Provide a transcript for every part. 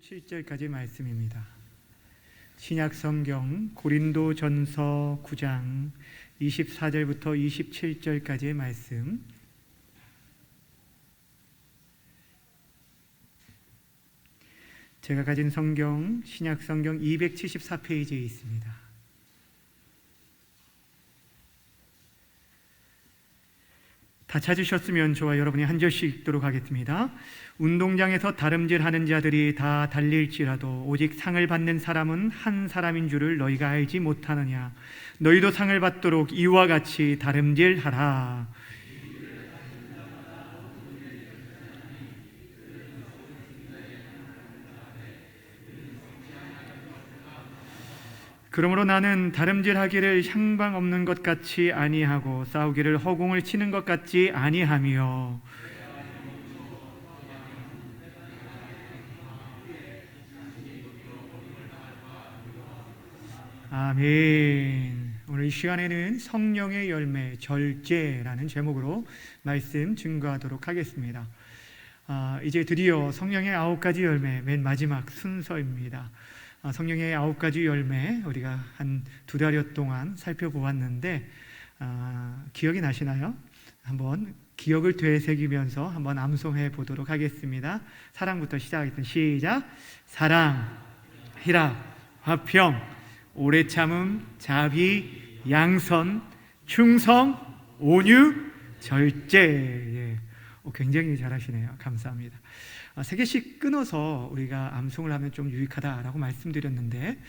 7절까지 말씀입니다. 신약 성경 고린도전서 9장 24절부터 27절까지의 말씀. 제가 가진 성경 신약 성경 274페이지에 있습니다. 다 찾으셨으면 저와 여러분이 한 절씩 읽도록 하겠습니다. 운동장에서 다름질하는 자들이 다 달릴지라도 오직 상을 받는 사람은 한 사람인 줄을 너희가 알지 못하느냐. 너희도 상을 받도록 이와 같이 다름질하라. 그러므로 나는 다름질하기를 향방 없는 것 같이 아니하고 싸우기를 허공을 치는 것 같지 아니하며 아멘. 오늘 이 시간에는 성령의 열매 절제라는 제목으로 말씀 증거하도록 하겠습니다. 이제 드디어 성령의 9가지 열매 맨 마지막 순서입니다. 성령의 9가지 열매 우리가 한 2달여 동안 살펴보았는데 기억이 나시나요? 한번 기억을 되새기면서 한번 암송해 보도록 하겠습니다. 사랑부터 시작하겠습니다. 시작. 사랑, 희락, 화평, 오래 참음, 자비, 양선, 충성, 온유, 절제. 굉장히 잘하시네요. 감사합니다. 3개씩 끊어서 우리가 암송을 하면 좀 유익하다라고 말씀드렸는데,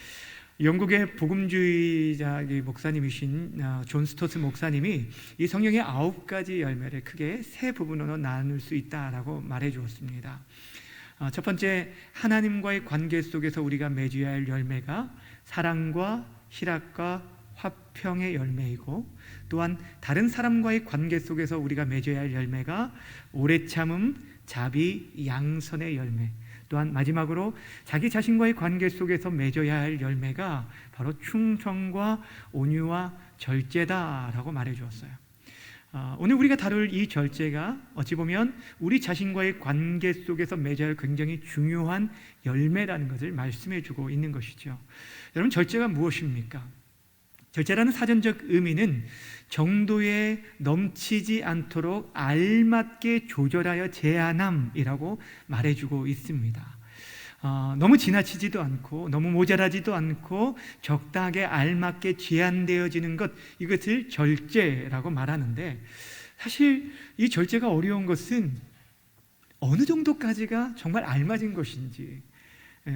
영국의 복음주의자 목사님이신 존 스토트 목사님이 이 성령의 9가지 열매를 크게 3부분으로 나눌 수 있다라고 말해 주었습니다. 첫 번째, 하나님과의 관계 속에서 우리가 맺어야 할 열매가 사랑과 희락과 화평의 열매이고, 또한 다른 사람과의 관계 속에서 우리가 맺어야 할 열매가 오래 참음, 자비, 양선의 열매, 또한 마지막으로 자기 자신과의 관계 속에서 맺어야 할 열매가 바로 충성과 온유와 절제다라고 말해 주었어요. 오늘 우리가 다룰 이 절제가 어찌 보면 우리 자신과의 관계 속에서 맺어야 할 굉장히 중요한 열매라는 것을 말씀해 주고 있는 것이죠. 여러분, 절제가 무엇입니까? 절제라는 사전적 의미는 정도에 넘치지 않도록 알맞게 조절하여 제한함이라고 말해주고 있습니다. 너무 지나치지도 않고 너무 모자라지도 않고 적당하게 알맞게 제한되어지는 것, 이것을 절제라고 말하는데, 사실 이 절제가 어려운 것은 어느 정도까지가 정말 알맞은 것인지,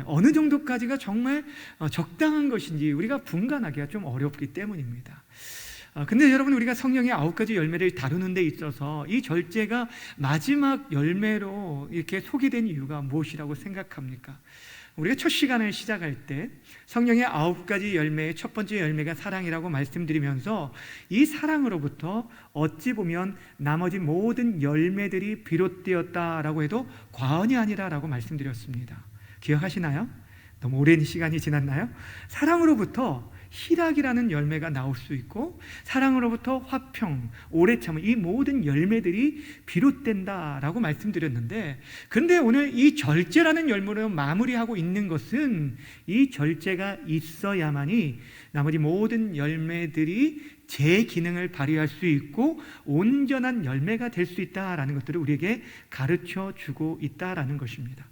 어느 정도까지가 정말 적당한 것인지 우리가 분간하기가 좀 어렵기 때문입니다. 근데 여러분, 우리가 성령의 9가지 열매를 다루는 데 있어서 이 절제가 마지막 열매로 이렇게 소개된 이유가 무엇이라고 생각합니까? 우리가 첫 시간을 시작할 때 성령의 9가지 열매의 첫 번째 열매가 사랑이라고 말씀드리면서, 이 사랑으로부터 어찌 보면 나머지 모든 열매들이 비롯되었다라고 해도 과언이 아니라라고 말씀드렸습니다. 기억하시나요? 너무 오랜 시간이 지났나요? 사랑으로부터 희락이라는 열매가 나올 수 있고, 사랑으로부터 화평, 오래 참음, 이 모든 열매들이 비롯된다라고 말씀드렸는데, 그런데 오늘 이 절제라는 열매로 마무리하고 있는 것은 이 절제가 있어야만이 나머지 모든 열매들이 제 기능을 발휘할 수 있고 온전한 열매가 될 수 있다라는 것들을 우리에게 가르쳐 주고 있다라는 것입니다.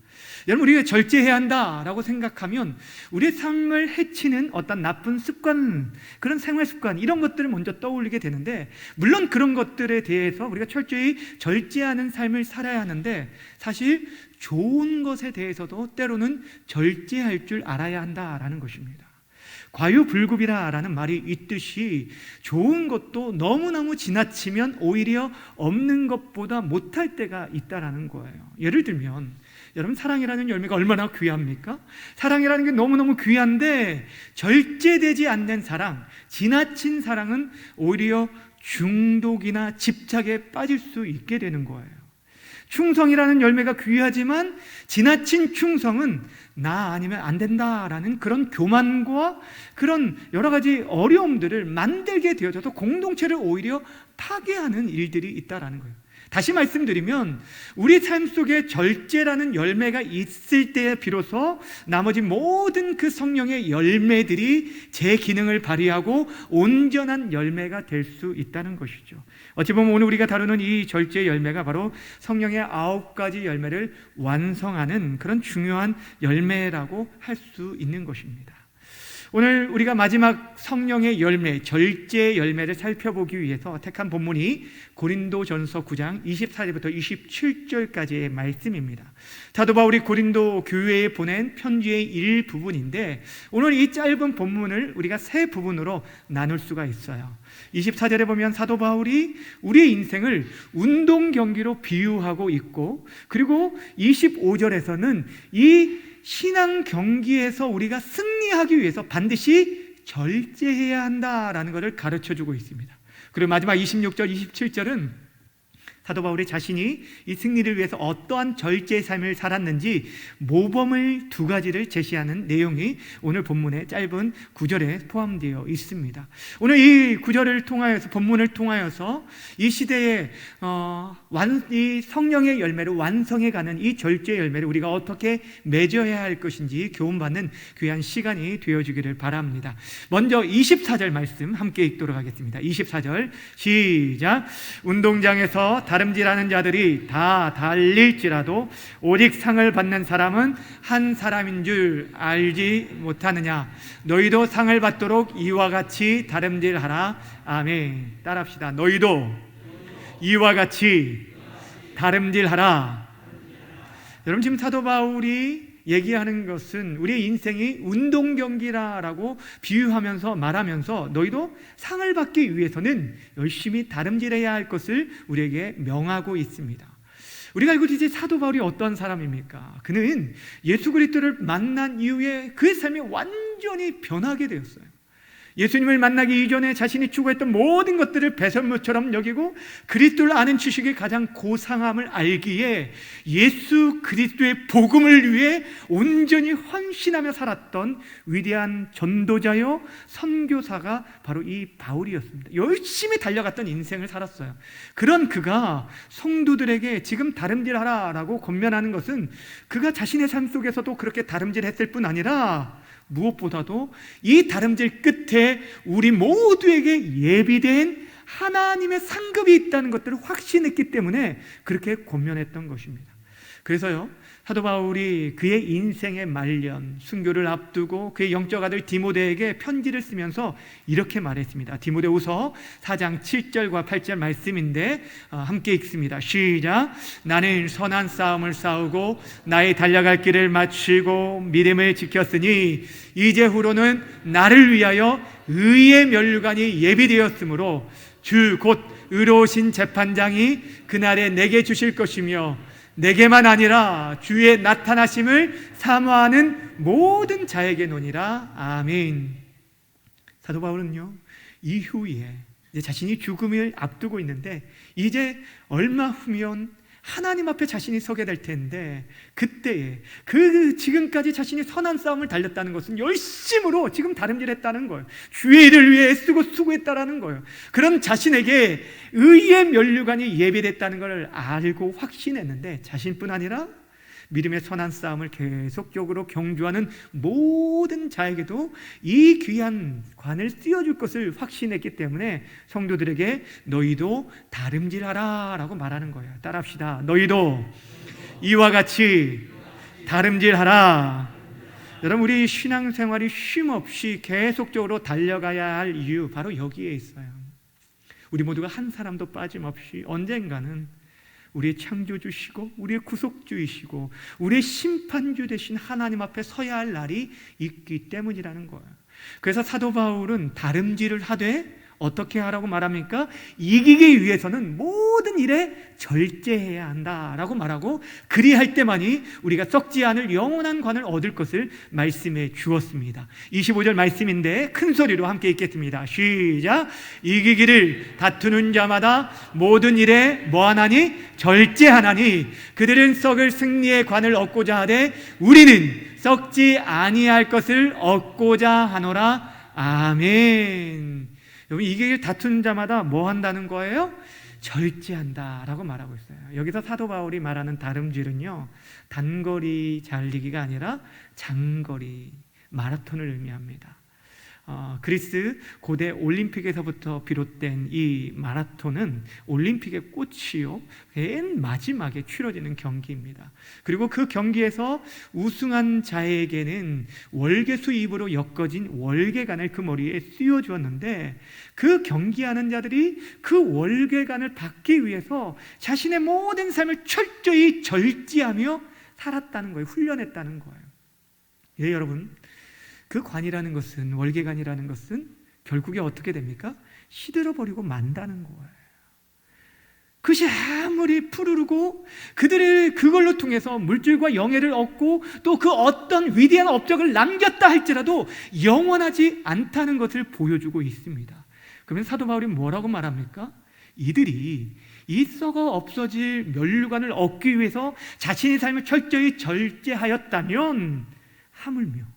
여러분, 우리가 절제해야 한다라고 생각하면 우리의 삶을 해치는 어떤 나쁜 습관, 그런 생활 습관, 이런 것들을 먼저 떠올리게 되는데, 물론 그런 것들에 대해서 우리가 철저히 절제하는 삶을 살아야 하는데, 사실 좋은 것에 대해서도 때로는 절제할 줄 알아야 한다라는 것입니다. 과유불급이라는 말이 있듯이 좋은 것도 너무너무 지나치면 오히려 없는 것보다 못할 때가 있다라는 거예요. 예를 들면 여러분, 사랑이라는 열매가 얼마나 귀합니까? 사랑이라는 게 너무너무 귀한데 절제되지 않는 사랑, 지나친 사랑은 오히려 중독이나 집착에 빠질 수 있게 되는 거예요. 충성이라는 열매가 귀하지만 지나친 충성은 나 아니면 안 된다라는 그런 교만과 그런 여러 가지 어려움들을 만들게 되어져서 공동체를 오히려 파괴하는 일들이 있다라는 거예요. 다시 말씀드리면 우리 삶 속에 절제라는 열매가 있을 때에 비로소 나머지 모든 그 성령의 열매들이 제 기능을 발휘하고 온전한 열매가 될 수 있다는 것이죠. 어찌 보면 오늘 우리가 다루는 이 절제 열매가 바로 성령의 9가지 열매를 완성하는 그런 중요한 열매라고 할 수 있는 것입니다. 오늘 우리가 마지막 성령의 열매, 절제 열매를 살펴보기 위해서 택한 본문이 고린도전서 9장 24절부터 27절까지의 말씀입니다. 사도 바울이 고린도 교회에 보낸 편지의 일부분인데 오늘 이 짧은 본문을 우리가 세 부분으로 나눌 수가 있어요. 24절에 보면 사도 바울이 우리의 인생을 운동 경기로 비유하고 있고, 그리고 25절에서는 이 신앙 경기에서 우리가 승리하기 위해서 반드시 절제해야 한다라는 것을 가르쳐주고 있습니다. 그리고 마지막 26절, 27절은 사도 바울이 자신이 이 승리를 위해서 어떠한 절제의 삶을 살았는지 모범을 2가지를 제시하는 내용이 오늘 본문의 짧은 구절에 포함되어 있습니다. 오늘 이 구절을 통하여서, 본문을 통하여서 이 시대에 이 성령의 열매를 완성해가는 이 절제 열매를 우리가 어떻게 맺어야 할 것인지 교훈받는 귀한 시간이 되어주기를 바랍니다. 먼저 24절 말씀 함께 읽도록 하겠습니다. 24절 시작. 운동장에서 다름질하는 자들이 다 달릴지라도 오직 상을 받는 사람은 한 사람인 줄 알지 못하느냐. 너희도 상을 받도록 이와 같이 다름질하라. 아멘. 따라합시다. 너희도 이와 같이 다름질하라. 여러분, 지금 사도 바울이 얘기하는 것은 우리의 인생이 운동 경기라고 비유하면서 말하면서 너희도 상을 받기 위해서는 열심히 다름질해야 할 것을 우리에게 명하고 있습니다. 우리가 알고 있듯이 사도 바울이 어떤 사람입니까? 그는 예수 그리스도를 만난 이후에 그의 삶이 완전히 변하게 되었어요. 예수님을 만나기 이전에 자신이 추구했던 모든 것들을 배설물처럼 여기고 그리스도를 아는 지식의 가장 고상함을 알기에 예수 그리스도의 복음을 위해 온전히 헌신하며 살았던 위대한 전도자요 선교사가 바로 이 바울이었습니다. 열심히 달려갔던 인생을 살았어요. 그런 그가 성도들에게 지금 다름질하라 라고 권면하는 것은 그가 자신의 삶 속에서도 그렇게 다름질했을 뿐 아니라 무엇보다도 이 다름질 끝에 우리 모두에게 예비된 하나님의 상급이 있다는 것들을 확신했기 때문에 그렇게 권면했던 것입니다. 그래서요, 사도 바울이 그의 인생의 말년, 순교를 앞두고 그의 영적 아들 디모데에게 편지를 쓰면서 이렇게 말했습니다. 디모데후서 4장 7절과 8절 말씀인데 함께 읽습니다. 시작. 나는 선한 싸움을 싸우고 나의 달려갈 길을 마치고 믿음을 지켰으니 이제후로는 나를 위하여 의의 면류관이 예비되었으므로 주 곧 의로우신 재판장이 그날에 내게 주실 것이며 내게만 아니라 주의 나타나심을 사모하는 모든 자에게 노니라. 아멘. 사도 바울은요, 이후에 이제 자신이 죽음을 앞두고 있는데 이제 얼마 후면 하나님 앞에 자신이 서게 될 텐데 그때에 지금까지 자신이 선한 싸움을 달렸다는 것은 열심으로 지금 다름질했다는 거예요. 주의 일을 위해 애쓰고 수고했다라는 거예요. 그런 자신에게 의의 면류관이 예비됐다는 걸 알고 확신했는데 자신뿐 아니라 믿음의 선한 싸움을 계속적으로 경주하는 모든 자에게도 이 귀한 관을 씌워줄 것을 확신했기 때문에 성도들에게 너희도 다름질하라 라고 말하는 거예요. 따라합시다. 너희도 이와 같이 다름질하라. 여러분, 우리 신앙생활이 쉼없이 계속적으로 달려가야 할 이유 바로 여기에 있어요. 우리 모두가 한 사람도 빠짐없이 언젠가는 우리의 창조주시고 우리의 구속주이시고 우리의 심판주 되신 하나님 앞에 서야 할 날이 있기 때문이라는 거예요. 그래서 사도 바울은 다름질을 하되 어떻게 하라고 말합니까? 이기기 위해서는 모든 일에 절제해야 한다라고 말하고 그리할 때만이 우리가 썩지 않을 영원한 관을 얻을 것을 말씀해 주었습니다. 25절 말씀인데 큰 소리로 함께 읽겠습니다. 시작. 이기기를 다투는 자마다 모든 일에 뭐하나니? 절제하나니 그들은 썩을 승리의 관을 얻고자 하되 우리는 썩지 아니할 것을 얻고자 하노라. 아멘. 여러분, 이기기를 다투는 자마다 뭐 한다는 거예요? 절제한다라고 말하고 있어요. 여기서 사도 바울이 말하는 다름질은요, 단거리 달리기가 아니라 장거리 마라톤을 의미합니다. 그리스 고대 올림픽에서부터 비롯된 이 마라톤은 올림픽의 꽃이요, 맨 마지막에 치러지는 경기입니다. 그리고 그 경기에서 우승한 자에게는 월계수 잎으로 엮어진 월계관을 그 머리에 씌워 주었는데, 그 경기하는 자들이 그 월계관을 받기 위해서 자신의 모든 삶을 철저히 절제하며 살았다는 거예요. 훈련했다는 거예요. 예, 여러분, 그 관이라는 것은, 월계관이라는 것은 결국에 어떻게 됩니까? 시들어버리고 만다는 거예요. 그것이 아무리 푸르르고 그들이 그걸로 통해서 물질과 영예를 얻고 또 그 어떤 위대한 업적을 남겼다 할지라도 영원하지 않다는 것을 보여주고 있습니다. 그러면 사도 바울이 뭐라고 말합니까? 이들이 이 썩어 없어질 면류관을 얻기 위해서 자신의 삶을 철저히 절제하였다면 하물며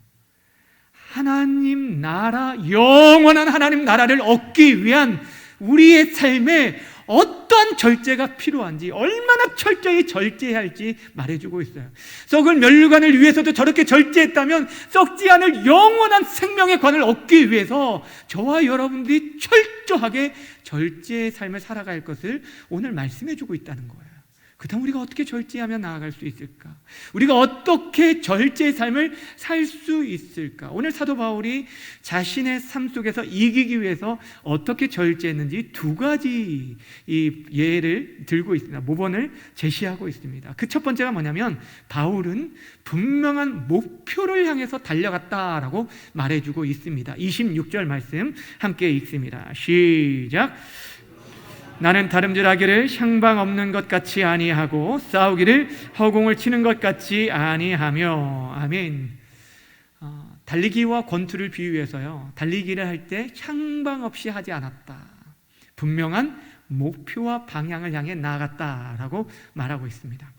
하나님 나라, 영원한 하나님 나라를 얻기 위한 우리의 삶에 어떠한 절제가 필요한지, 얼마나 철저히 절제해야 할지 말해주고 있어요. 썩을 면류관을 위해서도 저렇게 절제했다면 썩지 않을 영원한 생명의 관을 얻기 위해서 저와 여러분들이 철저하게 절제의 삶을 살아갈 것을 오늘 말씀해주고 있다는 거예요. 그다음 우리가 어떻게 절제하며 나아갈 수 있을까? 우리가 어떻게 절제의 삶을 살 수 있을까? 오늘 사도 바울이 자신의 삶 속에서 이기기 위해서 어떻게 절제했는지 두 가지 이 예를 들고 있습니다. 모범을 제시하고 있습니다. 그 첫 번째가 뭐냐면, 바울은 분명한 목표를 향해서 달려갔다라고 말해주고 있습니다. 26절 말씀 함께 읽습니다. 시작. 나는 다름질하기를 향방 없는 것 같이 아니하고 싸우기를 허공을 치는 것 같이 아니하며. 아멘. 달리기와 권투를 비유해서요, 달리기를 할 때 향방 없이 하지 않았다. 분명한 목표와 방향을 향해 나아갔다라고 말하고 있습니다.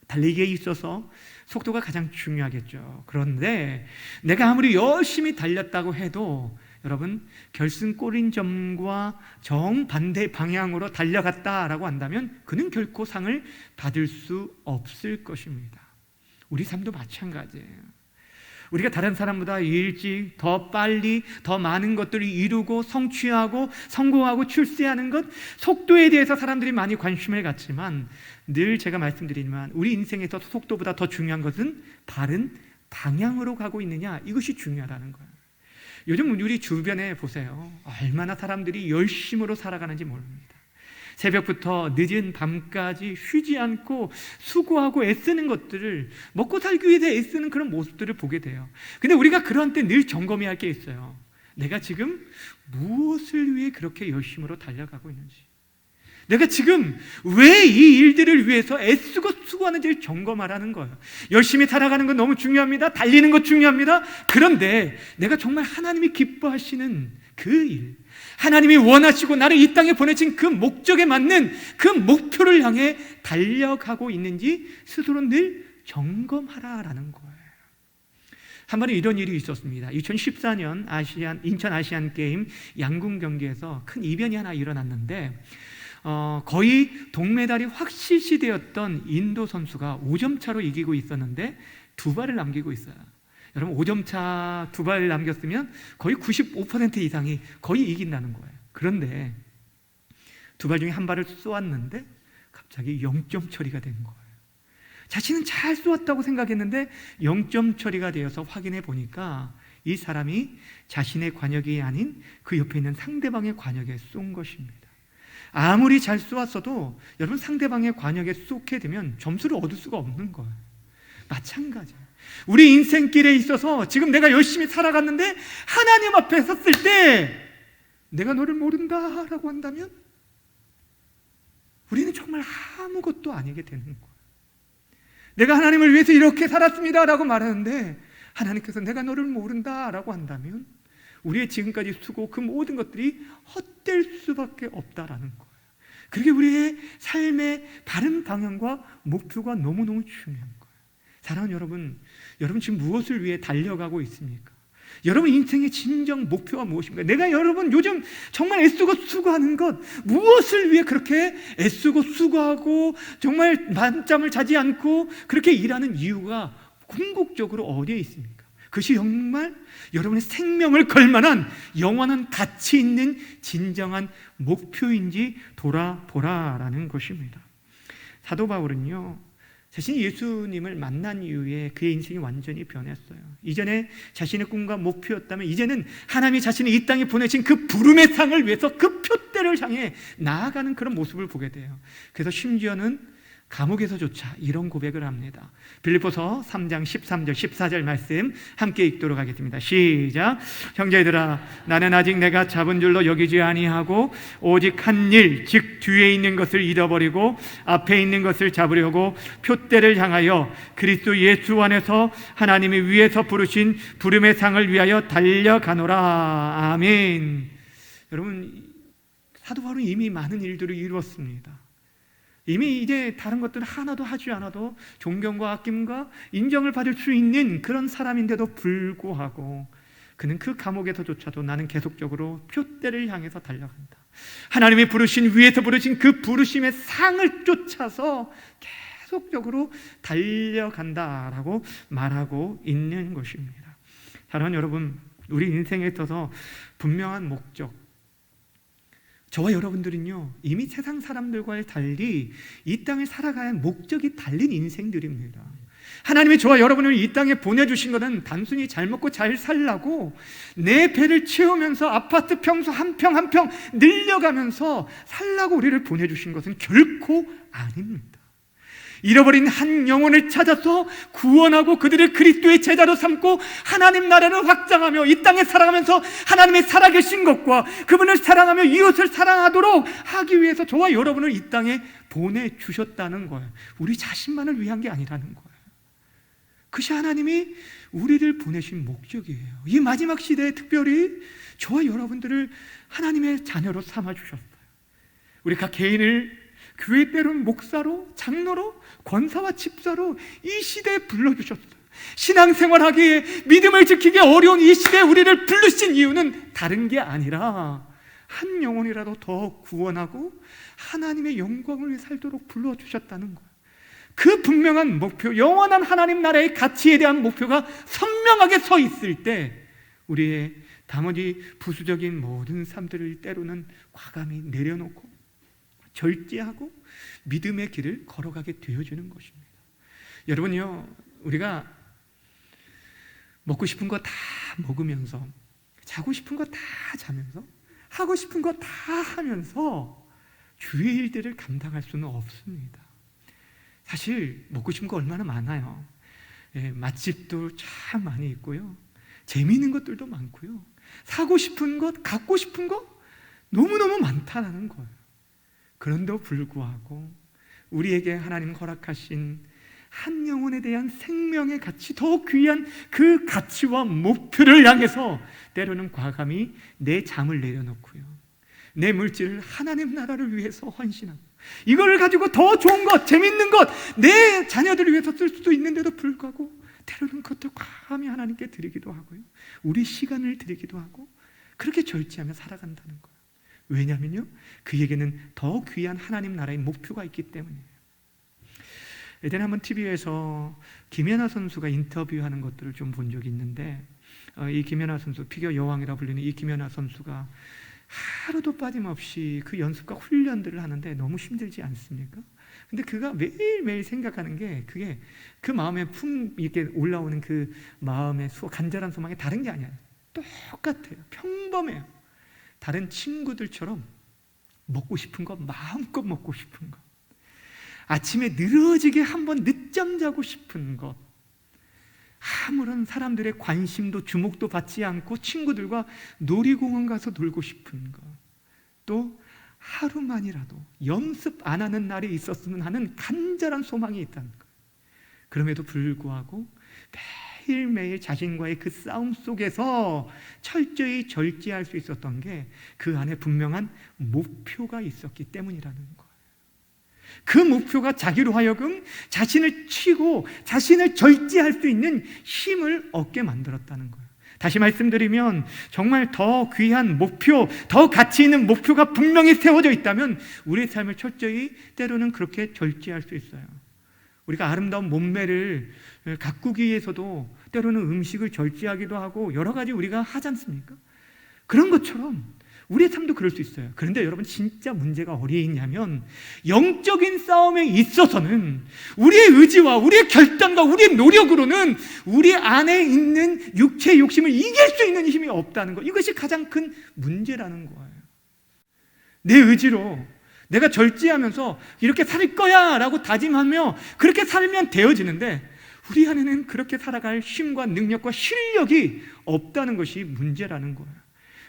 달리기에 있어서 속도가 가장 중요하겠죠. 그런데 내가 아무리 열심히 달렸다고 해도 여러분, 결승골인 점과 정반대 방향으로 달려갔다라고 한다면 그는 결코 상을 받을 수 없을 것입니다. 우리 삶도 마찬가지예요. 우리가 다른 사람보다 일찍, 더 빨리, 더 많은 것들을 이루고 성취하고 성공하고 출세하는 것, 속도에 대해서 사람들이 많이 관심을 갖지만 늘 제가 말씀드리지만 우리 인생에서 속도보다 더 중요한 것은 바른 방향으로 가고 있느냐, 이것이 중요하다는 거예요. 요즘 우리 주변에 보세요. 얼마나 사람들이 열심으로 살아가는지 모릅니다. 새벽부터 늦은 밤까지 쉬지 않고 수고하고 애쓰는 것들을, 먹고 살기 위해서 애쓰는 그런 모습들을 보게 돼요. 근데 우리가 그런 때 늘 점검해야 할 게 있어요. 내가 지금 무엇을 위해 그렇게 열심으로 달려가고 있는지, 내가 지금 왜 이 일들을 위해서 애쓰고 수고하는지를 점검하라는 거예요. 열심히 살아가는 건 너무 중요합니다. 달리는 것 중요합니다. 그런데 내가 정말 하나님이 기뻐하시는 그 일, 하나님이 원하시고 나를 이 땅에 보내신 그 목적에 맞는 그 목표를 향해 달려가고 있는지 스스로 늘 점검하라라는 거예요. 한 번은 이런 일이 있었습니다. 2014년 인천 아시안 게임 양궁 경기에서 큰 이변이 하나 일어났는데, 거의 동메달이 확실시되었던 인도 선수가 5점 차로 이기고 있었는데 두 발을 남기고 있어요. 여러분, 5점 차 두 발을 남겼으면 거의 95% 이상이 거의 이긴다는 거예요. 그런데 두 발 중에 한 발을 쏘았는데 갑자기 0점 처리가 된 거예요. 자신은 잘 쏘았다고 생각했는데 0점 처리가 되어서 확인해 보니까 이 사람이 자신의 관역이 아닌 그 옆에 있는 상대방의 관역에 쏜 것입니다. 아무리 잘 쏘았어도 여러분, 상대방의 관역에 쏘게 되면 점수를 얻을 수가 없는 거예요. 마찬가지예요. 우리 인생길에 있어서 지금 내가 열심히 살아갔는데 하나님 앞에 섰을 때 내가 너를 모른다라고 한다면 우리는 정말 아무것도 아니게 되는 거예요. 내가 하나님을 위해서 이렇게 살았습니다라고 말하는데 하나님께서 내가 너를 모른다라고 한다면 우리의 지금까지 수고, 그 모든 것들이 헛될 수밖에 없다라는 거예요. 그게 우리의 삶의 바른 방향과 목표가 너무너무 중요한 거예요. 사랑하는 여러분, 여러분 지금 무엇을 위해 달려가고 있습니까? 여러분 인생의 진정 목표가 무엇입니까? 내가 여러분 요즘 정말 애쓰고 수고하는 것, 무엇을 위해 그렇게 애쓰고 수고하고 정말 밤잠을 자지 않고 그렇게 일하는 이유가 궁극적으로 어디에 있습니까? 그것이 정말 여러분의 생명을 걸 만한 영원한 가치 있는 진정한 목표인지 돌아보라라는 것입니다. 사도 바울은요, 자신이 예수님을 만난 이후에 그의 인생이 완전히 변했어요. 이전에 자신의 꿈과 목표였다면 이제는 하나님이 자신이 이 땅에 보내신 그 부름의 상을 위해서 그 표대를 향해 나아가는 그런 모습을 보게 돼요. 그래서 심지어는 감옥에서조차 이런 고백을 합니다. 빌립보서 3장 13절 14절 말씀 함께 읽도록 하겠습니다. 시작. 형제들아, 나는 아직 내가 잡은 줄로 여기지 아니하고 오직 한 일, 즉 뒤에 있는 것을 잃어버리고 앞에 있는 것을 잡으려고 표대를 향하여 그리스도 예수 안에서 하나님이 위에서 부르신 부름의 상을 위하여 달려가노라. 아멘. 여러분, 사도 바울은 이미 많은 일들을 이루었습니다. 이미 이제 다른 것들 하나도 하지 않아도 존경과 아낌과 인정을 받을 수 있는 그런 사람인데도 불구하고 그는 그 감옥에서조차도 나는 계속적으로 표대를 향해서 달려간다. 하나님이 부르신, 위에서 부르신 그 부르심의 상을 쫓아서 계속적으로 달려간다라고 말하고 있는 것입니다. 사랑하는 여러분, 우리 인생에 있어서 분명한 목적, 저와 여러분들은요, 이미 세상 사람들과의 달리 이 땅을 살아가야 할 목적이 달린 인생들입니다. 하나님이 저와 여러분을 이 땅에 보내주신 것은 단순히 잘 먹고 잘 살라고 내 배를 채우면서 아파트 평수 한 평 한 평 늘려가면서 살라고 우리를 보내주신 것은 결코 아닙니다. 잃어버린 한 영혼을 찾아서 구원하고 그들을 그리스도의 제자로 삼고 하나님 나라를 확장하며 이 땅에 살아가면서 하나님의 살아계신 것과 그분을 사랑하며 이웃을 사랑하도록 하기 위해서 저와 여러분을 이 땅에 보내주셨다는 거예요. 우리 자신만을 위한 게 아니라는 거예요. 그것이 하나님이 우리를 보내신 목적이에요. 이 마지막 시대에 특별히 저와 여러분들을 하나님의 자녀로 삼아주셨어요. 우리 각 개인을 교회 때로는 목사로, 장로로, 권사와 집사로 이 시대에 불러주셨어요. 신앙생활하기에 믿음을 지키기 어려운 이 시대에 우리를 부르신 이유는 다른 게 아니라 한 영혼이라도 더 구원하고 하나님의 영광을 위해 살도록 불러주셨다는 거예요. 그 분명한 목표, 영원한 하나님 나라의 가치에 대한 목표가 선명하게 서 있을 때 우리의 나머지 부수적인 모든 삶들을 때로는 과감히 내려놓고 절제하고 믿음의 길을 걸어가게 되어주는 것입니다. 여러분요, 우리가 먹고 싶은 거 다 먹으면서 자고 싶은 거 다 자면서 하고 싶은 거 다 하면서 주의 일들을 감당할 수는 없습니다. 사실 먹고 싶은 거 얼마나 많아요. 맛집도 참 많이 있고요, 재미있는 것들도 많고요, 사고 싶은 것, 갖고 싶은 것 너무너무 많다는 거예요. 그런데도 불구하고 우리에게 하나님 허락하신 한 영혼에 대한 생명의 가치, 더 귀한 그 가치와 목표를 향해서 때로는 과감히 내 잠을 내려놓고요, 내 물질을 하나님 나라를 위해서 헌신하고 이걸 가지고 더 좋은 것, 재밌는 것, 내 자녀들을 위해서 쓸 수도 있는데도 불구하고 때로는 그것도 과감히 하나님께 드리기도 하고요, 우리 시간을 드리기도 하고 그렇게 절제하며 살아간다는 거예요. 왜냐하면요, 그에게는 더 귀한 하나님 나라의 목표가 있기 때문이에요. 예전에 한번 TV에서 김연아 선수가 인터뷰하는 것들을 좀 본 적이 있는데, 이 김연아 선수, 피겨 여왕이라 불리는 이 김연아 선수가 하루도 빠짐없이 그 연습과 훈련들을 하는데 너무 힘들지 않습니까? 근데 그가 매일매일 생각하는 게 그게 그 마음에 이렇게 올라오는 그 마음의 간절한 소망이 다른 게 아니에요. 똑같아요. 평범해요. 다른 친구들처럼 먹고 싶은 거 마음껏 먹고 싶은 것, 아침에 늘어지게 한번 늦잠 자고 싶은 것, 아무런 사람들의 관심도 주목도 받지 않고 친구들과 놀이공원 가서 놀고 싶은 것, 또 하루만이라도 연습 안 하는 날이 있었으면 하는 간절한 소망이 있다는 것. 그럼에도 불구하고 매일매일 자신과의 그 싸움 속에서 철저히 절제할 수 있었던 게 그 안에 분명한 목표가 있었기 때문이라는 거예요. 그 목표가 자기로 하여금 자신을 치고 자신을 절제할 수 있는 힘을 얻게 만들었다는 거예요. 다시 말씀드리면 정말 더 귀한 목표, 더 가치 있는 목표가 분명히 세워져 있다면 우리의 삶을 철저히 때로는 그렇게 절제할 수 있어요. 우리가 아름다운 몸매를 가꾸기 위해서도 때로는 음식을 절제하기도 하고 여러 가지 우리가 하지 않습니까? 그런 것처럼 우리의 삶도 그럴 수 있어요. 그런데 여러분, 진짜 문제가 어디에 있냐면 영적인 싸움에 있어서는 우리의 의지와 우리의 결단과 우리의 노력으로는 우리 안에 있는 육체의 욕심을 이길 수 있는 힘이 없다는 것, 이것이 가장 큰 문제라는 거예요. 내 의지로 내가 절제하면서 이렇게 살 거야 라고 다짐하며 그렇게 살면 되어지는데 우리 안에는 그렇게 살아갈 힘과 능력과 실력이 없다는 것이 문제라는 거예요.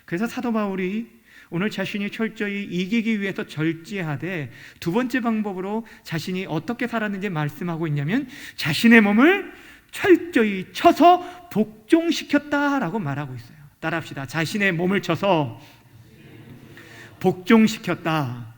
그래서 사도 바울이 오늘 자신이 철저히 이기기 위해서 절제하되 두 번째 방법으로 자신이 어떻게 살았는지 말씀하고 있냐면 자신의 몸을 철저히 쳐서 복종시켰다라고 말하고 있어요. 따라합시다. 자신의 몸을 쳐서 복종시켰다.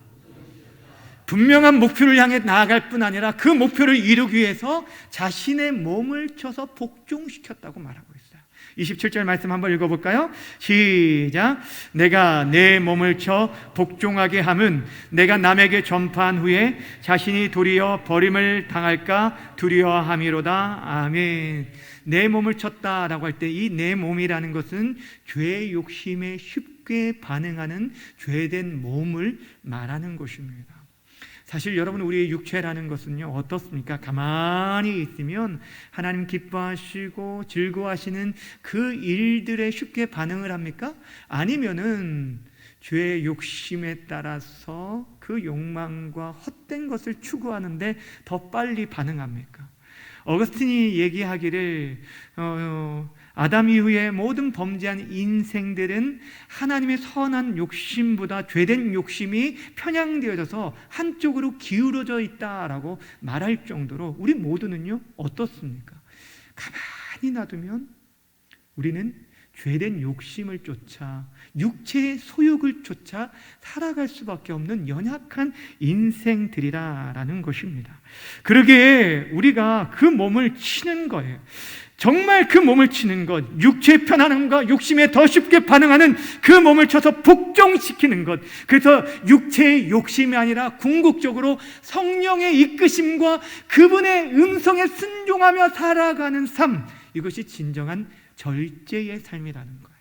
분명한 목표를 향해 나아갈 뿐 아니라 그 목표를 이루기 위해서 자신의 몸을 쳐서 복종시켰다고 말하고 있어요. 27절 말씀 한번 읽어볼까요? 시작. 내가 내 몸을 쳐 복종하게 함은 내가 남에게 전파한 후에 자신이 도리어 버림을 당할까 두려워함이로다. 아멘. 내 몸을 쳤다라고 할 때 이 내 몸이라는 것은 죄의 욕심에 쉽게 반응하는 죄된 몸을 말하는 것입니다. 사실 여러분, 우리의 육체라는 것은요, 어떻습니까? 가만히 있으면 하나님 기뻐하시고 즐거워하시는 그 일들에 쉽게 반응을 합니까? 아니면은 죄의 욕심에 따라서 그 욕망과 헛된 것을 추구하는데 더 빨리 반응합니까? 어거스틴이 얘기하기를 아담 이후에 모든 범죄한 인생들은 하나님의 선한 욕심보다 죄된 욕심이 편향되어져서 한쪽으로 기울어져 있다라고 말할 정도로 우리 모두는요, 어떻습니까? 가만히 놔두면 우리는 죄된 욕심을 쫓아 육체의 소욕을 쫓아 살아갈 수밖에 없는 연약한 인생들이라는 것입니다. 그러기에 우리가 그 몸을 치는 거예요. 정말 그 몸을 치는 것, 육체의 편안함과 욕심에 더 쉽게 반응하는 그 몸을 쳐서 복종시키는 것, 그래서 육체의 욕심이 아니라 궁극적으로 성령의 이끄심과 그분의 음성에 순종하며 살아가는 삶, 이것이 진정한 절제의 삶이라는 거예요.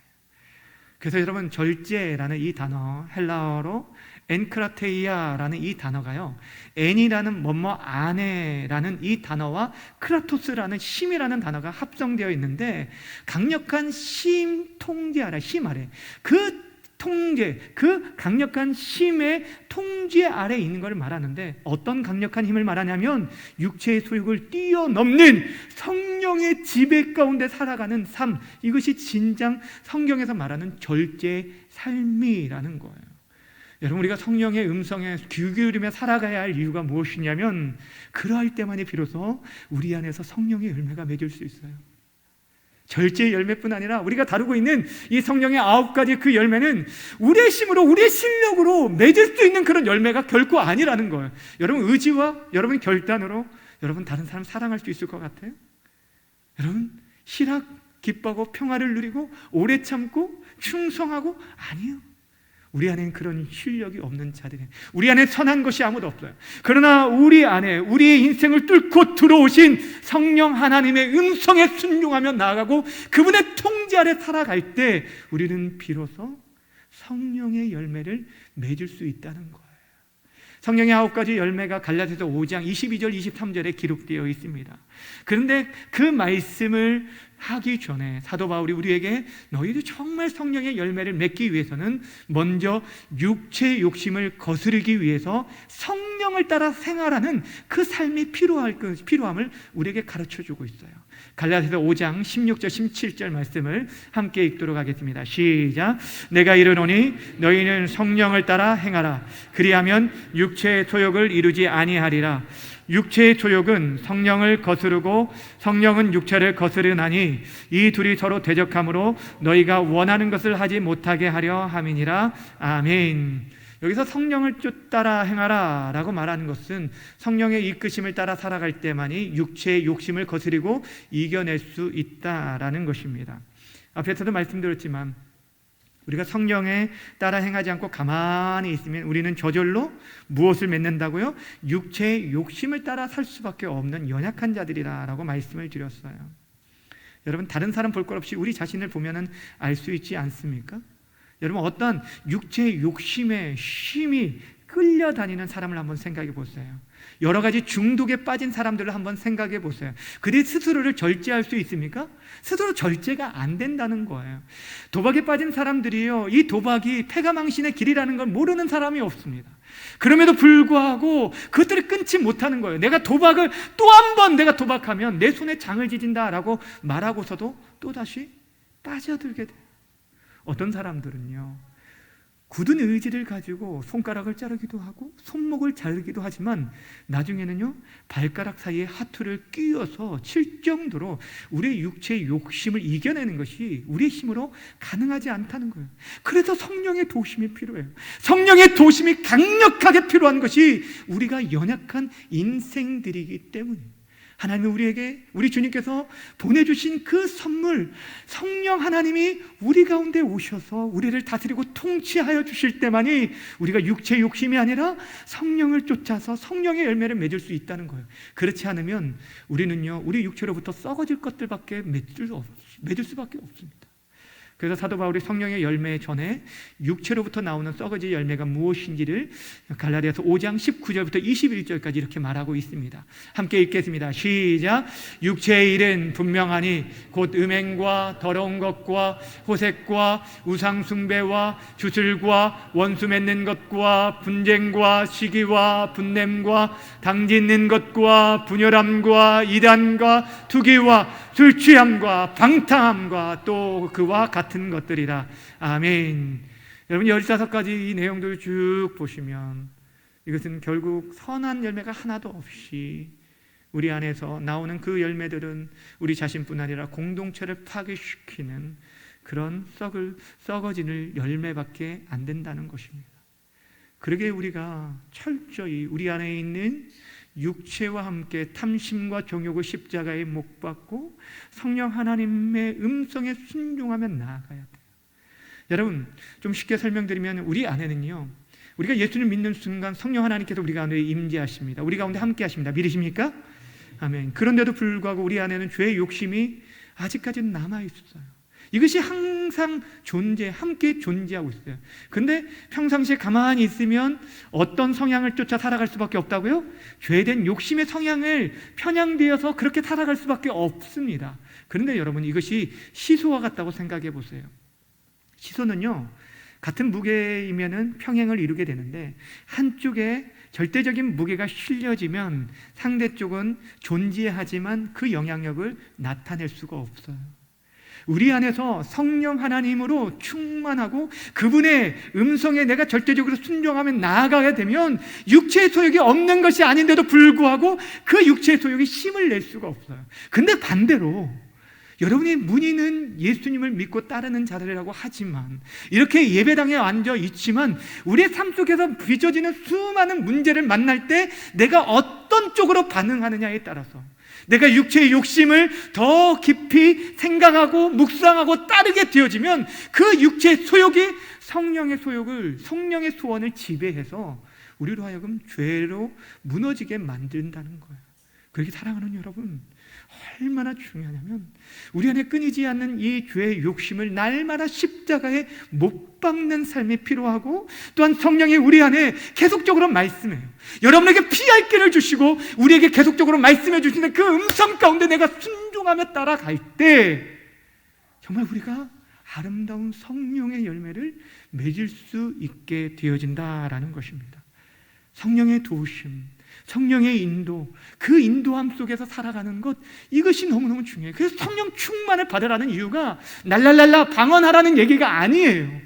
그래서 여러분, 절제라는 이 단어, 헬라어로 엔크라테이아라는 이 단어가요, 엔이라는 뭐뭐 안에라는 이 단어와 크라토스라는 힘이라는 단어가 합성되어 있는데 강력한 힘 통제 아래, 힘 아래, 그 통제, 그 강력한 힘의 통제 아래 있는 것을 말하는데 어떤 강력한 힘을 말하냐면 육체의 소욕을 뛰어넘는 성령의 지배 가운데 살아가는 삶, 이것이 진정 성경에서 말하는 절제의 삶이라는 거예요. 여러분, 우리가 성령의 음성에 귀 기울이며 살아가야 할 이유가 무엇이냐면 그러할 때만이 비로소 우리 안에서 성령의 열매가 맺을 수 있어요. 절제의 열매뿐 아니라 우리가 다루고 있는 이 성령의 9가지 그 열매는 우리의 힘으로, 우리의 실력으로 맺을 수 있는 그런 열매가 결코 아니라는 거예요. 여러분, 의지와 여러분 결단으로 여러분 다른 사람 사랑할 수 있을 것 같아요? 여러분, 희락, 기뻐하고 평화를 누리고 오래 참고 충성하고, 아니요. 우리 안에는 그런 실력이 없는 자들이에요. 우리 안에 선한 것이 아무도 없어요. 그러나 우리 안에 우리의 인생을 뚫고 들어오신 성령 하나님의 음성에 순종하며 나아가고 그분의 통제 아래 살아갈 때 우리는 비로소 성령의 열매를 맺을 수 있다는 거예요. 성령의 9가지 열매가 갈라디아서 5장 22절 23절에 기록되어 있습니다. 그런데 그 말씀을 하기 전에 사도 바울이 우리에게 너희도 정말 성령의 열매를 맺기 위해서는 먼저 육체의 욕심을 거스르기 위해서 성령을 따라 생활하는 그 삶이 필요함을 우리에게 가르쳐주고 있어요. 갈라디아서 5장 16절 17절 말씀을 함께 읽도록 하겠습니다. 시작. 내가 이르노니 너희는 성령을 따라 행하라. 그리하면 육체의 소욕을 이루지 아니하리라. 육체의 소욕은 성령을 거스르고 성령은 육체를 거스르나니 이 둘이 서로 대적하므로 너희가 원하는 것을 하지 못하게 하려 함이니라. 아멘. 여기서 성령을 따라 행하라 라고 말하는 것은 성령의 이끄심을 따라 살아갈 때만이 육체의 욕심을 거스리고 이겨낼 수 있다라는 것입니다. 앞에서도 말씀드렸지만 우리가 성령에 따라 행하지 않고 가만히 있으면 우리는 저절로 무엇을 맺는다고요? 육체의 욕심을 따라 살 수밖에 없는 연약한 자들이라고 말씀을 드렸어요. 여러분, 다른 사람 볼 것 없이 우리 자신을 보면 알 수 있지 않습니까? 여러분, 어떤 육체의 욕심에 심히 끌려다니는 사람을 한번 생각해 보세요. 여러 가지 중독에 빠진 사람들을 한번 생각해 보세요. 그들이 스스로를 절제할 수 있습니까? 스스로 절제가 안 된다는 거예요. 도박에 빠진 사람들이요, 이 도박이 패가망신의 길이라는 걸 모르는 사람이 없습니다. 그럼에도 불구하고 그것들을 끊지 못하는 거예요. 내가 도박을 또 한 번 내가 도박하면 내 손에 장을 지진다라고 말하고서도 또다시 빠져들게 돼요. 어떤 사람들은요, 굳은 의지를 가지고 손가락을 자르기도 하고 손목을 자르기도 하지만 나중에는요, 발가락 사이에 하투를 끼워서 칠 정도로 우리의 육체의 욕심을 이겨내는 것이 우리의 힘으로 가능하지 않다는 거예요. 그래서 성령의 도심이 필요해요. 성령의 도심이 강력하게 필요한 것이 우리가 연약한 인생들이기 때문이에요. 하나님은 우리에게, 우리 주님께서 보내주신 그 선물, 성령 하나님이 우리 가운데 오셔서 우리를 다스리고 통치하여 주실 때만이 우리가 육체의 욕심이 아니라 성령을 쫓아서 성령의 열매를 맺을 수 있다는 거예요. 그렇지 않으면 우리는요, 우리 육체로부터 썩어질 것들밖에 맺을 수밖에 없습니다. 그래서 사도 바울이 성령의 열매 전에 육체로부터 나오는 썩어질 열매가 무엇인지를 갈라디아서 5장 19절부터 21절까지 이렇게 말하고 있습니다. 함께 읽겠습니다. 시작. 육체의 일은 분명하니 곧 음행과 더러운 것과 호색과 우상숭배와 주술과 원수 맺는 것과 분쟁과 시기와 분냄과 당짓는 것과 분열함과 이단과 투기와 술 취함과 방탕함과 또 그와 같은 것들이라. 아멘. 여러분, 15가지 이 내용들을 쭉 보시면 이것은 결국 선한 열매가 하나도 없이 우리 안에서 나오는 그 열매들은 우리 자신뿐 아니라 공동체를 파괴시키는 그런 썩어지는 열매밖에 안 된다는 것입니다. 그러게 우리가 철저히 우리 안에 있는 육체와 함께 탐심과 정욕을 십자가에 못 박고 성령 하나님의 음성에 순종하며 나아가야 돼요. 여러분, 좀 쉽게 설명드리면 우리 안에는요, 우리가 예수를 믿는 순간 성령 하나님께서 우리 가운데 임재하십니다. 우리 가운데 함께 하십니다. 믿으십니까? 아멘. 그런데도 불구하고 우리 안에는 죄의 욕심이 아직까지는 남아있어요. 이것이 항상 함께 존재하고 있어요. 근데 평상시에 가만히 있으면 어떤 성향을 쫓아 살아갈 수밖에 없다고요? 죄된 욕심의 성향을 편향되어서 그렇게 살아갈 수밖에 없습니다. 그런데 여러분, 이것이 시소와 같다고 생각해 보세요. 시소는요, 같은 무게이면은 평행을 이루게 되는데 한쪽에 절대적인 무게가 실려지면 상대쪽은 존재하지만 그 영향력을 나타낼 수가 없어요. 우리 안에서 성령 하나님으로 충만하고 그분의 음성에 내가 절대적으로 순종하며 나아가게 되면 육체의 소욕이 없는 것이 아닌데도 불구하고 그 육체의 소욕이 힘을 낼 수가 없어요. 근데 반대로 여러분이 문의는 예수님을 믿고 따르는 자들이라고 하지만 이렇게 예배당에 앉아 있지만 우리의 삶 속에서 빚어지는 수많은 문제를 만날 때 내가 어떤 쪽으로 반응하느냐에 따라서 내가 육체의 욕심을 더 깊이 생각하고 묵상하고 따르게 되어지면 그 육체의 소욕이 성령의 소원을 지배해서 우리로 하여금 죄로 무너지게 만든다는 거예요. 그렇게 사랑하는 여러분, 얼마나 중요하냐면 우리 안에 끊이지 않는 이 죄의 욕심을 날마다 십자가에 못 박는 삶이 필요하고, 또한 성령이 우리 안에 계속적으로 말씀해요. 여러분에게 피할 길을 주시고 우리에게 계속적으로 말씀해 주시는 그 음성 가운데 내가 순종하며 따라갈 때 정말 우리가 아름다운 성령의 열매를 맺을 수 있게 되어진다라는 것입니다. 성령의 도우심, 성령의 인도, 그 인도함 속에서 살아가는 것, 이것이 너무너무 중요해요. 그래서 성령 충만을 받으라는 이유가 날랄랄라 방언하라는 얘기가 아니에요.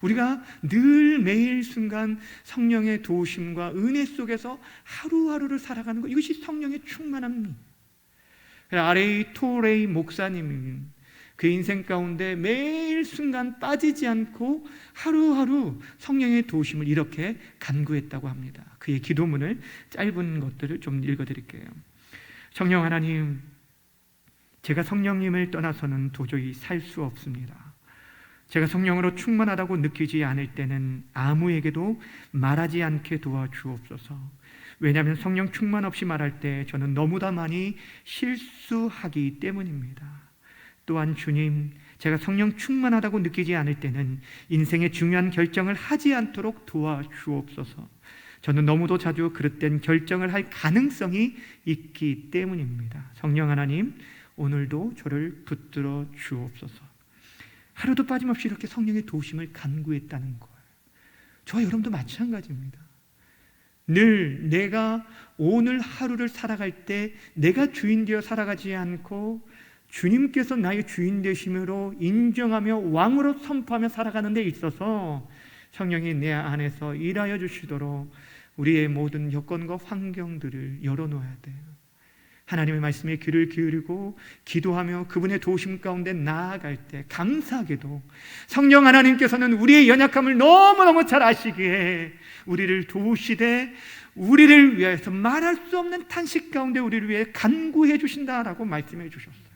우리가 늘 매일 순간 성령의 도우심과 은혜 속에서 하루하루를 살아가는 것, 이것이 성령의 충만함입니다. R.A. 토레이 목사님은 그 인생 가운데 매일 순간 빠지지 않고 하루하루 성령의 도우심을 이렇게 간구했다고 합니다. 그의 기도문을 짧은 것들을 좀 읽어드릴게요. 성령 하나님, 제가 성령님을 떠나서는 도저히 살 수 없습니다. 제가 성령으로 충만하다고 느끼지 않을 때는 아무에게도 말하지 않게 도와주옵소서. 왜냐하면 성령 충만 없이 말할 때 저는 너무나 많이 실수하기 때문입니다. 또한 주님, 제가 성령 충만하다고 느끼지 않을 때는 인생의 중요한 결정을 하지 않도록 도와주옵소서. 저는 너무도 자주 그릇된 결정을 할 가능성이 있기 때문입니다. 성령 하나님, 오늘도 저를 붙들어 주옵소서. 하루도 빠짐없이 이렇게 성령의 도우심을 간구했다는 거예요. 저와 여러분도 마찬가지입니다. 늘 내가 오늘 하루를 살아갈 때 내가 주인 되어 살아가지 않고 주님께서 나의 주인 되심으로 인정하며 왕으로 선포하며 살아가는 데 있어서 성령이 내 안에서 일하여 주시도록 우리의 모든 여건과 환경들을 열어놓아야 돼요. 하나님의 말씀에 귀를 기울이고 기도하며 그분의 도우심 가운데 나아갈 때 감사하게도 성령 하나님께서는 우리의 연약함을 너무너무 잘 아시기에 우리를 도우시되 우리를 위해서 말할 수 없는 탄식 가운데 우리를 위해 간구해 주신다라고 말씀해 주셨어요.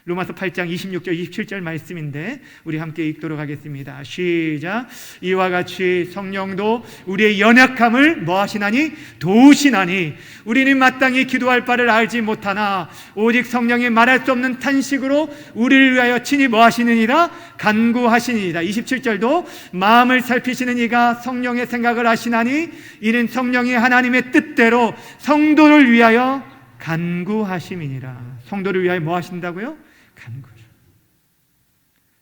로마서 8장 26절 27절 말씀인데 우리 함께 읽도록 하겠습니다. 시작. 이와 같이 성령도 우리의 연약함을 뭐 하시나니? 도우시나니 우리는 마땅히 기도할 바를 알지 못하나 오직 성령이 말할 수 없는 탄식으로 우리를 위하여 친히 뭐 하시느니라? 간구하시니이다. 27절도 마음을 살피시는 이가 성령의 생각을 하시나니 이는 성령이 하나님의 뜻대로 성도를 위하여 간구하심이니라. 성도를 위하여 뭐 하신다고요? 간구죠.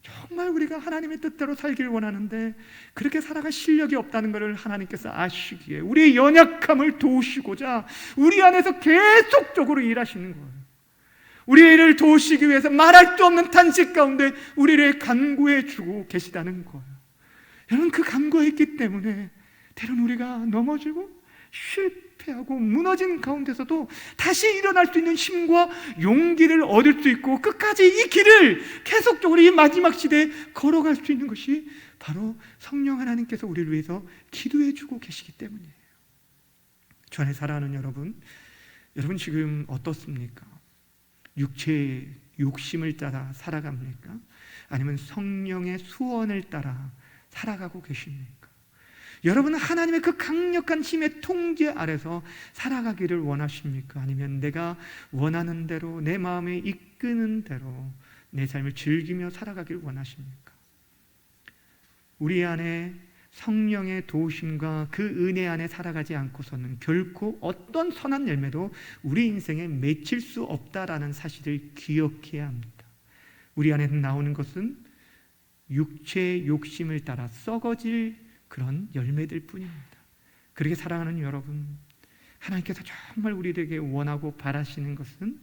정말 우리가 하나님의 뜻대로 살길 원하는데 그렇게 살아갈 실력이 없다는 것을 하나님께서 아시기에 우리의 연약함을 도우시고자 우리 안에서 계속적으로 일하시는 거예요. 우리를 도우시기 위해서 말할 수 없는 탄식 가운데 우리를 간구해 주고 계시다는 거예요. 여러분, 그 간구했기 때문에 때로는 우리가 넘어지고 실패하고 무너진 가운데서도 다시 일어날 수 있는 힘과 용기를 얻을 수 있고 끝까지 이 길을 계속적으로 이 마지막 시대에 걸어갈 수 있는 것이 바로 성령 하나님께서 우리를 위해서 기도해 주고 계시기 때문이에요. 주 안에 사랑하는 여러분 지금 어떻습니까? 육체의 욕심을 따라 살아갑니까? 아니면 성령의 소원을 따라 살아가고 계십니까? 여러분은 하나님의 그 강력한 힘의 통제 아래서 살아가기를 원하십니까? 아니면 내가 원하는 대로 내 마음에 이끄는 대로 내 삶을 즐기며 살아가기를 원하십니까? 우리 안에 성령의 도우심과 그 은혜 안에 살아가지 않고서는 결코 어떤 선한 열매도 우리 인생에 맺힐 수 없다라는 사실을 기억해야 합니다. 우리 안에 나오는 것은 육체의 욕심을 따라 썩어질 그런 열매들 뿐입니다. 그렇게 사랑하는 여러분, 하나님께서 정말 우리에게 원하고 바라시는 것은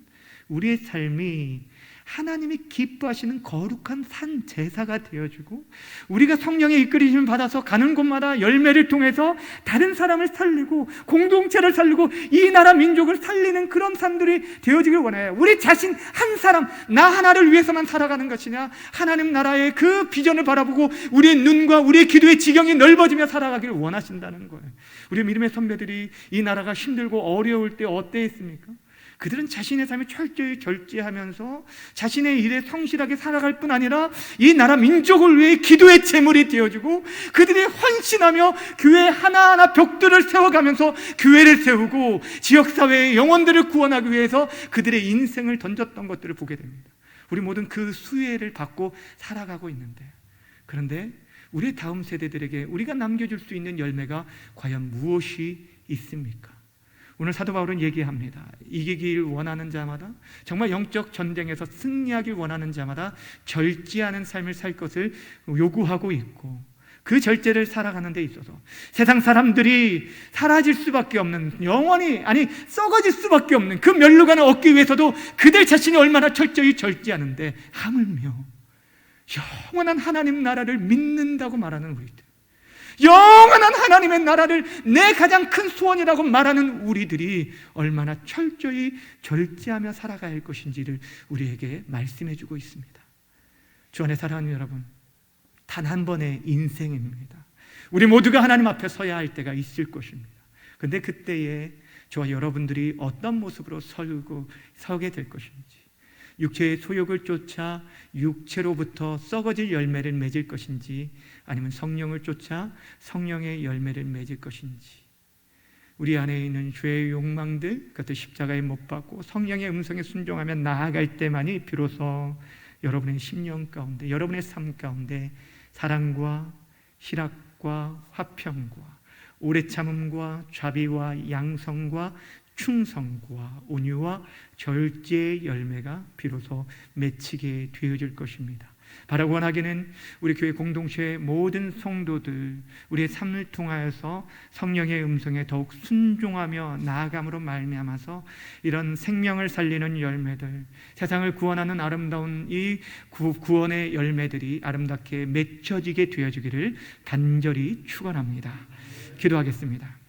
우리의 삶이 하나님이 기뻐하시는 거룩한 산 제사가 되어주고 우리가 성령의 이끌리심을 받아서 가는 곳마다 열매를 통해서 다른 사람을 살리고 공동체를 살리고 이 나라 민족을 살리는 그런 삶들이 되어지길 원해요. 우리 자신 한 사람, 나 하나를 위해서만 살아가는 것이냐, 하나님 나라의 그 비전을 바라보고 우리의 눈과 우리의 기도의 지경이 넓어지며 살아가기를 원하신다는 거예요. 우리 믿음의 선배들이 이 나라가 힘들고 어려울 때 어땠습니까? 그들은 자신의 삶을 철저히 절제하면서 자신의 일에 성실하게 살아갈 뿐 아니라 이 나라 민족을 위해 기도의 제물이 되어주고 그들이 헌신하며 교회 하나하나 벽들을 세워가면서 교회를 세우고 지역사회의 영혼들을 구원하기 위해서 그들의 인생을 던졌던 것들을 보게 됩니다. 우리 모든 그 수혜를 받고 살아가고 있는데, 그런데 우리 다음 세대들에게 우리가 남겨줄 수 있는 열매가 과연 무엇이 있습니까? 오늘 사도 바울은 얘기합니다. 이기길 원하는 자마다, 정말 영적 전쟁에서 승리하길 원하는 자마다 절제하는 삶을 살 것을 요구하고 있고, 그 절제를 살아가는 데 있어서 세상 사람들이 사라질 수밖에 없는, 영원히 썩어질 수밖에 없는 그 멸류관을 얻기 위해서도 그들 자신이 얼마나 철저히 절제하는데, 하물며 영원한 하나님 나라를 믿는다고 말하는 우리들, 영원한 하나님의 나라를 내 가장 큰 소원이라고 말하는 우리들이 얼마나 철저히 절제하며 살아가야 할 것인지를 우리에게 말씀해 주고 있습니다. 주 안에 사랑하는 여러분, 단 한 번의 인생입니다. 우리 모두가 하나님 앞에 서야 할 때가 있을 것입니다. 그런데 그때에 저와 여러분들이 어떤 모습으로 서게 될 것인지, 육체의 소욕을 쫓아 육체로부터 썩어질 열매를 맺을 것인지, 아니면 성령을 쫓아 성령의 열매를 맺을 것인지, 우리 안에 있는 죄의 욕망들, 그것도 십자가에 못 박고 성령의 음성에 순종하며 나아갈 때만이 비로소 여러분의 심령 가운데, 여러분의 삶 가운데 사랑과 희락과 화평과 오래 참음과 자비와 양성과 충성과 온유와 절제의 열매가 비로소 맺히게 되어질 것입니다. 바라고 원하기는 우리 교회 공동체의 모든 성도들, 우리의 삶을 통하여서 성령의 음성에 더욱 순종하며 나아감으로 말미암아서 이런 생명을 살리는 열매들, 세상을 구원하는 아름다운 이 구원의 열매들이 아름답게 맺혀지게 되어지기를 간절히 축원합니다. 기도하겠습니다.